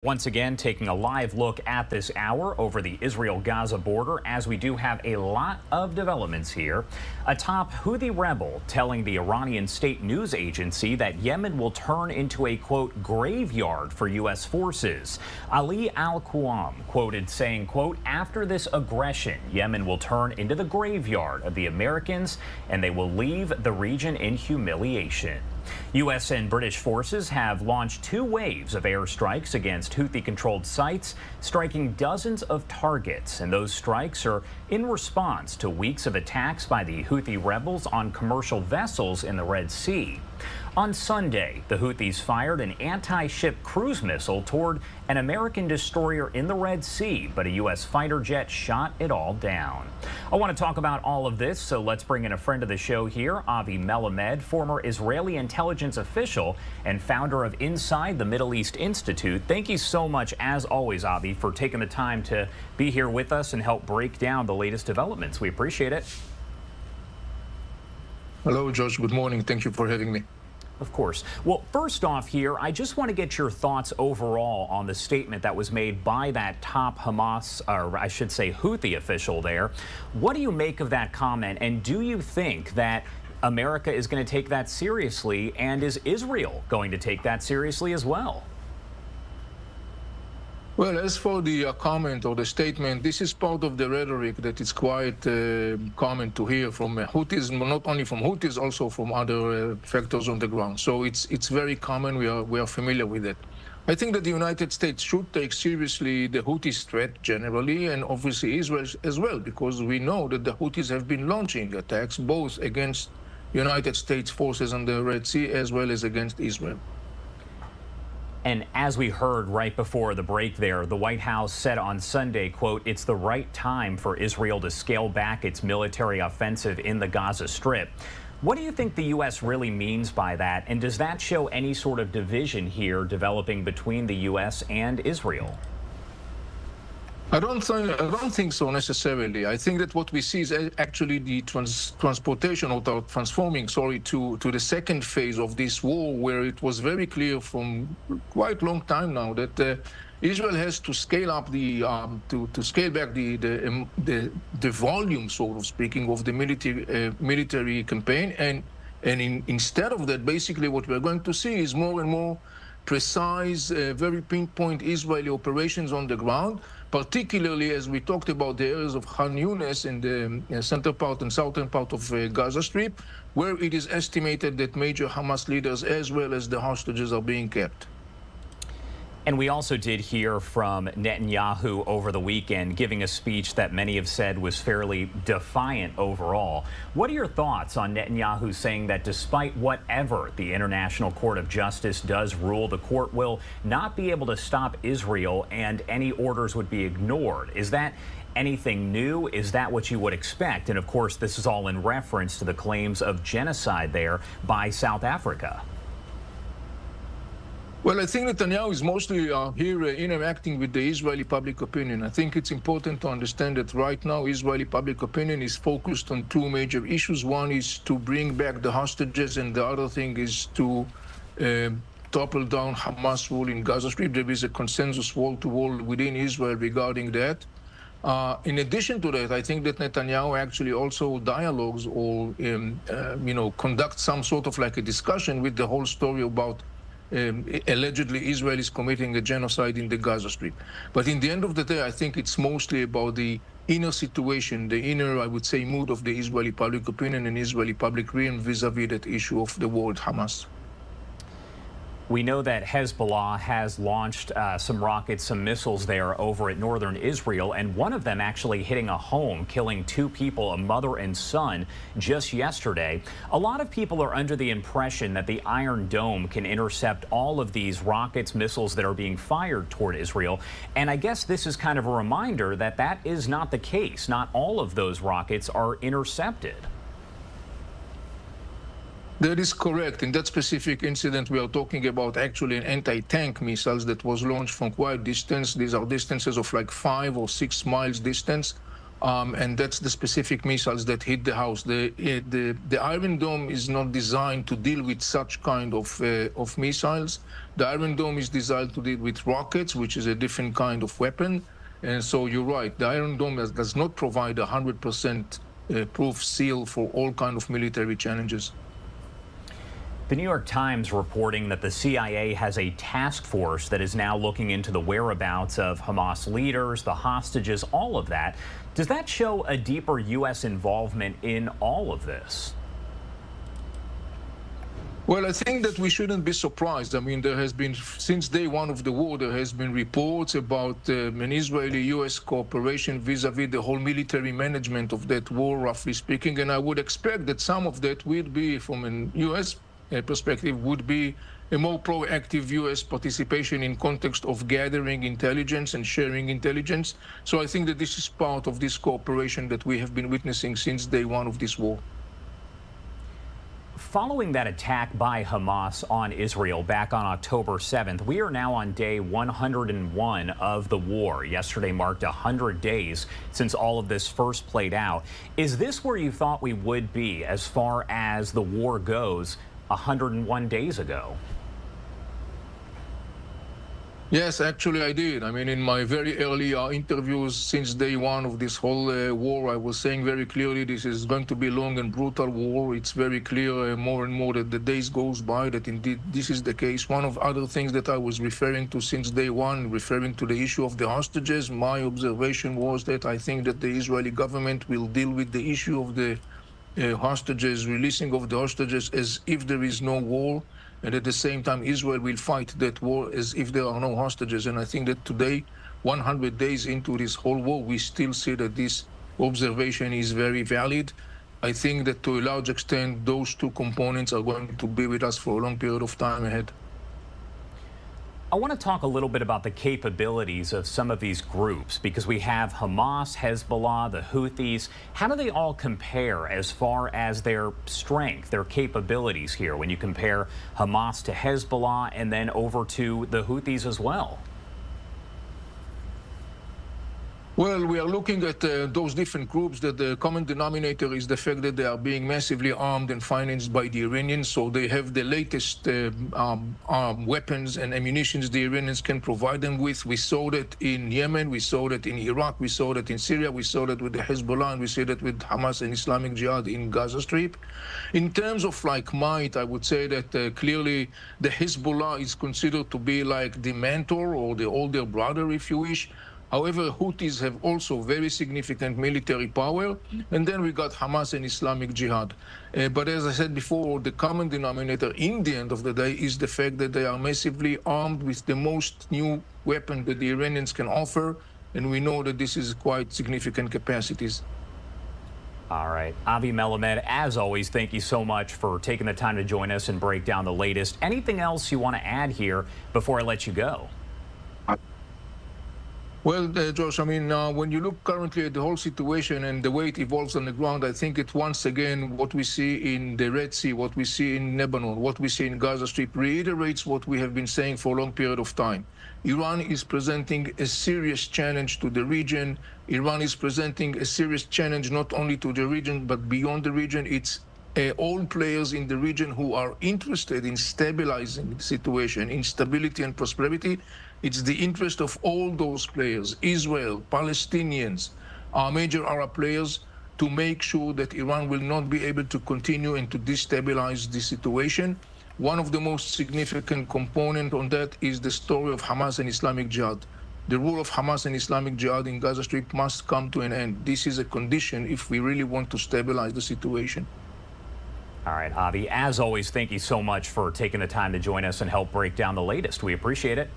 Once again, taking a live look at this hour over the Israel-Gaza border, as we do have a lot of developments here. A top Houthi rebel telling the Iranian state news agency that Yemen will turn into a, quote, graveyard for U.S. forces. Ali al-Qawam quoted saying, quote, after this aggression, Yemen will turn into the graveyard of the Americans and they will leave the region in humiliation. U.S. and British forces have launched 2 waves of airstrikes against Houthi-controlled sites, striking dozens of targets. And those strikes are in response to weeks of attacks by the Houthi rebels on commercial vessels in the Red Sea. On Sunday, the Houthis fired an anti-ship cruise missile toward an American destroyer in the Red Sea, but a U.S. fighter jet shot it all down. I want to talk about all of this, so let's bring in a friend of the show here, Avi Melamed, former Israeli intelligence official and founder of Inside the Middle East Institute. Thank you so much, as always, Avi, for taking the time to be here with us and help break down the latest developments. We appreciate it. Hello, Josh. Good morning. Thank you for having me. Of course. Well, first off here, I just want to get your thoughts overall on the statement that was made by that top Hamas, or I should say Houthi official there. What do you make of that comment, and do you think that America is going to take that seriously, and is Israel going to take that seriously as well? Well, as for the comment or the statement, this is part of the rhetoric that is quite common to hear from Houthis, not only from Houthis, also from other factors on the ground. So it's very common. We are familiar with it. I think that the United States should take seriously the Houthis threat generally, and obviously Israel as well, because we know that the Houthis have been launching attacks both against United States forces on the Red Sea as well as against Israel. And as we heard right before the break there, the White House said on Sunday, quote, it's the right time for Israel to scale back its military offensive in the Gaza Strip. What do you think the U.S. really means by that? And does that show any sort of division here developing between the U.S. and Israel? I don't think so necessarily. I think that what we see is actually the transportation or transforming, to the second phase of this war, where it was very clear from quite a long time now that Israel has to scale up to scale back the volume, sort of speaking, of the military campaign, and instead of that, basically what we're going to see is more and more precise, very pinpoint Israeli operations on the ground, particularly as we talked about the areas of Khan Yunis in the center part and southern part of Gaza Strip, where it is estimated that major Hamas leaders as well as the hostages are being kept. And we also did hear from Netanyahu over the weekend, giving a speech that many have said was fairly defiant overall. What are your thoughts on Netanyahu saying that despite whatever the International Court of Justice does rule, the court will not be able to stop Israel and any orders would be ignored? Is that anything new? Is that what you would expect? And of course, this is all in reference to the claims of genocide there by South Africa. Well, I think Netanyahu is mostly here interacting with the Israeli public opinion. I think it's important to understand that right now Israeli public opinion is focused on 2 major issues. One is to bring back the hostages, and the other thing is to topple down Hamas rule in Gaza Strip. There is a consensus wall-to-wall within Israel regarding that. In addition to that, I think that Netanyahu actually also dialogues or conducts some sort of like a discussion with the whole story about allegedly Israel is committing a genocide in the Gaza Strip. But in the end of the day, I think it's mostly about the inner situation, the inner, I would say, mood of the Israeli public opinion and Israeli public realm vis-a-vis that issue of the war with Hamas. We know that Hezbollah has launched some rockets, some missiles there over at northern Israel, and one of them actually hitting a home, killing 2 people, a mother and son, just yesterday. A lot of people are under the impression that the Iron Dome can intercept all of these rockets, missiles that are being fired toward Israel. And I guess this is kind of a reminder that that is not the case. Not all of those rockets are intercepted. That is correct. In that specific incident, we are talking about actually an anti-tank missiles that was launched from quite distance. These are distances of like 5 or 6 miles distance. and that's the specific missiles that hit the house. The Iron Dome is not designed to deal with such kind of missiles. The Iron Dome is designed to deal with rockets, which is a different kind of weapon. And so you're right, the Iron Dome does not provide 100% proof seal for all kind of military challenges. The New York Times reporting that the CIA has a task force that is now looking into the whereabouts of Hamas leaders, the hostages, all of that. Does that show a deeper U.S. involvement in all of this? Well, I think that we shouldn't be surprised. I mean, there has been, since day one of the war, there has been reports about an Israeli-U.S. cooperation vis-a-vis the whole military management of that war, roughly speaking. And I would expect that some of that will be, from an U.S. perspective, would be a more proactive U.S. participation in context of gathering intelligence and sharing intelligence. So I think that this is part of this cooperation that we have been witnessing since day one of this war. Following that attack by Hamas on Israel back on October 7th, we are now on day 101 of the war. Yesterday marked 100 days since all of this first played out. Is this where you thought we would be as far as the war goes 101 days ago? Yes, actually I did. I mean, in my very early interviews since day one of this whole war, I was saying very clearly this is going to be a long and brutal war. It's very clear more and more that the days goes by that indeed this is the case. One of other things that I was referring to since day one, referring to the issue of the hostages, my observation was that I think that the Israeli government will deal with the issue of the hostages, releasing of the hostages as if there is no war. And at the same time, Israel will fight that war as if there are no hostages. And I think that today, 100 days into this whole war, we still see that this observation is very valid. I think that to a large extent, those two components are going to be with us for a long period of time ahead. I want to talk a little bit about the capabilities of some of these groups, because we have Hamas, Hezbollah, the Houthis. How do they all compare as far as their strength, their capabilities here, when you compare Hamas to Hezbollah and then over to the Houthis as well? Well, we are looking at those different groups that the common denominator is the fact that they are being massively armed and financed by the Iranians. So they have the latest weapons and ammunitions the Iranians can provide them with. We saw that in Yemen, we saw that in Iraq, we saw that in Syria, we saw that with the Hezbollah, and we see that with Hamas and Islamic Jihad in Gaza Strip. In terms of like might, I would say that clearly the Hezbollah is considered to be like the mentor or the older brother, if you wish. However, Houthis have also very significant military power. And then we got Hamas and Islamic Jihad. But as I said before, the common denominator in the end of the day is the fact that they are massively armed with the most new weapon that the Iranians can offer. And we know that this is quite significant capacities. All right. Avi Melamed, as always, thank you so much for taking the time to join us and break down the latest. Anything else you want to add here before I let you go? Well, Josh, I mean, when you look currently at the whole situation and the way it evolves on the ground, I think it once again, what we see in the Red Sea, what we see in Lebanon, what we see in Gaza Strip reiterates what we have been saying for a long period of time. Iran is presenting a serious challenge to the region. Iran is presenting a serious challenge not only to the region, but beyond the region. It's all players in the region who are interested in stabilizing the situation, in stability and prosperity. It's the interest of all those players, Israel, Palestinians, our major Arab players, to make sure that Iran will not be able to continue and to destabilize the situation. One of the most significant components on that is the story of Hamas and Islamic Jihad. The rule of Hamas and Islamic Jihad in Gaza Strip must come to an end. This is a condition if we really want to stabilize the situation. All right, Avi, as always, thank you so much for taking the time to join us and help break down the latest. We appreciate it.